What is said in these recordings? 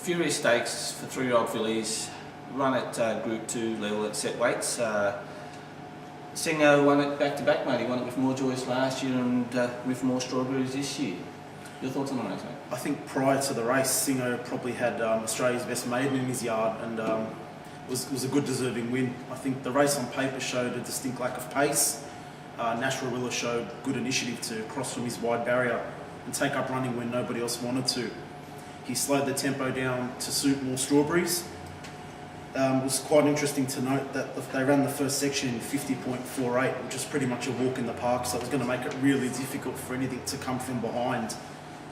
Furious Stakes for 3-year-old fillies, run at Group 2 level at set weights. Singo won it back-to-back, mate. He won it with more joys last year and with more strawberries this year. Your thoughts on the race, mate? I think prior to the race, Singo probably had Australia's best maiden in his yard, and was a good deserving win. I think the race on paper showed a distinct lack of pace. Nash Rawiller showed good initiative to cross from his wide barrier and take up running when nobody else wanted to. He slowed the tempo down to suit more strawberries. It was quite interesting to note that they ran the first section in 50.48, which is pretty much a walk in the park, so it was going to make it really difficult for anything to come from behind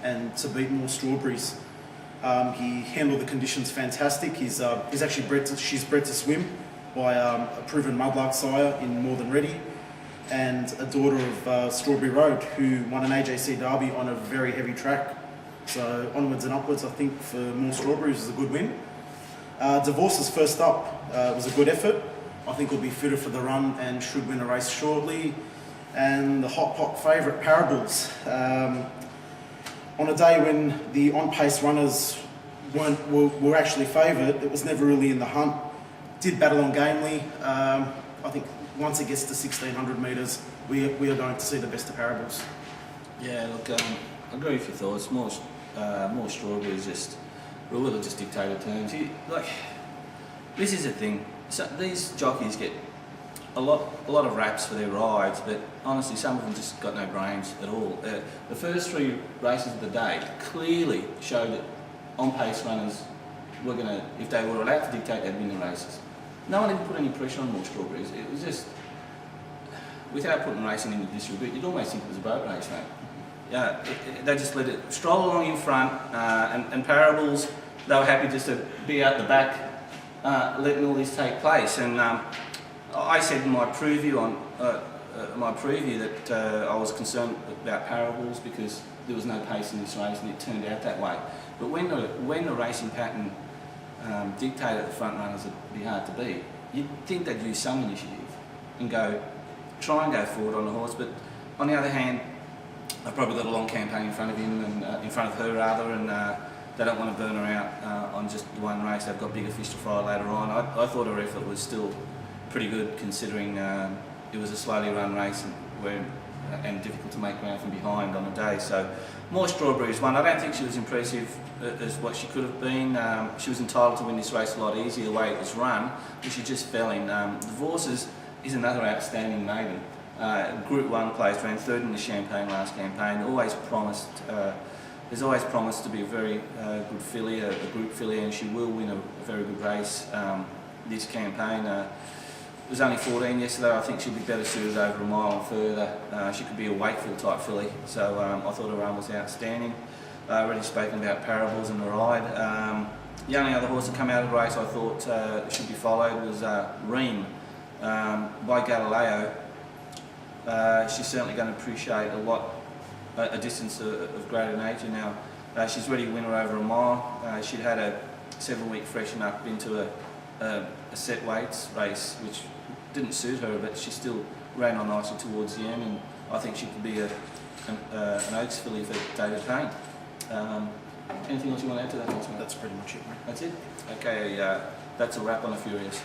and to beat more strawberries. He handled the conditions fantastic. He's actually she's bred to swim by a proven mudlark sire in More Than Ready, and a daughter of Strawberry Road, who won an AJC Derby on a very heavy track. So onwards and upwards, I think, for More Strawberries is a good win. Divorce's first up was a good effort. I think will be fitted for the run and should win a race shortly. And the hot pot favourite, Parables. On a day when the on-pace runners were actually favoured, it was never really in the hunt. Did battle on gamely. I think once it gets to 1600 metres, we are going to see the best of Parables. Yeah, look, I agree with your thoughts. More strawberries, just Rawiller just dictated terms. This is the thing. So these jockeys get a lot of raps for their rides, but honestly, some of them just got no brains at all. The first 3 races of the day clearly showed that on-pace runners were going to, if they were allowed to dictate, they'd win the races. No one even put any pressure on More Strawberries. It was just, without putting racing into disrepute, you'd almost think it was a boat race, mate. Yeah, they just let it stroll along in front, and Parables, they were happy just to be out the back, letting all this take place. And I said in my preview that I was concerned about Parables because there was no pace in this race, and it turned out that way. But when the racing pattern dictated the front runners it'd be hard to beat, you'd think they'd use some initiative and try and go forward on the horse. But on the other hand, they've probably got a long campaign in front of him, and in front of her rather, and they don't want to burn her out on just one race. They've got bigger fish to fry later on. I thought her effort was still pretty good, considering it was a slowly run race and difficult to make ground from behind on the day. So More Strawberries won. I don't think she was impressive as what she could have been. She was entitled to win this race a lot easier the way it was run, but she just fell in. Divorces is another outstanding maiden. Group 1 place, ran 3rd in the Champagne last campaign. There's always promised to be a very good filly, a group filly, and she will win a very good race this campaign. It was only 14 yesterday. I think she'll be better suited over a mile and further. She could be a Wakefield type filly, so I thought her run was outstanding. Already spoken about Parables and the ride. The only other horse to come out of the race I thought should be followed was Ream by Galileo. She's certainly going to appreciate a distance of greater nature now. She's ready to win her over a mile. She'd had a 7-week freshen up into a set weights race, which didn't suit her, but she still ran on nicely towards the end, and I think she could be an Oaks filly for David Payne. Anything else you want to add to that? That's pretty much it, mate. That's it? Okay, that's a wrap on the Furious.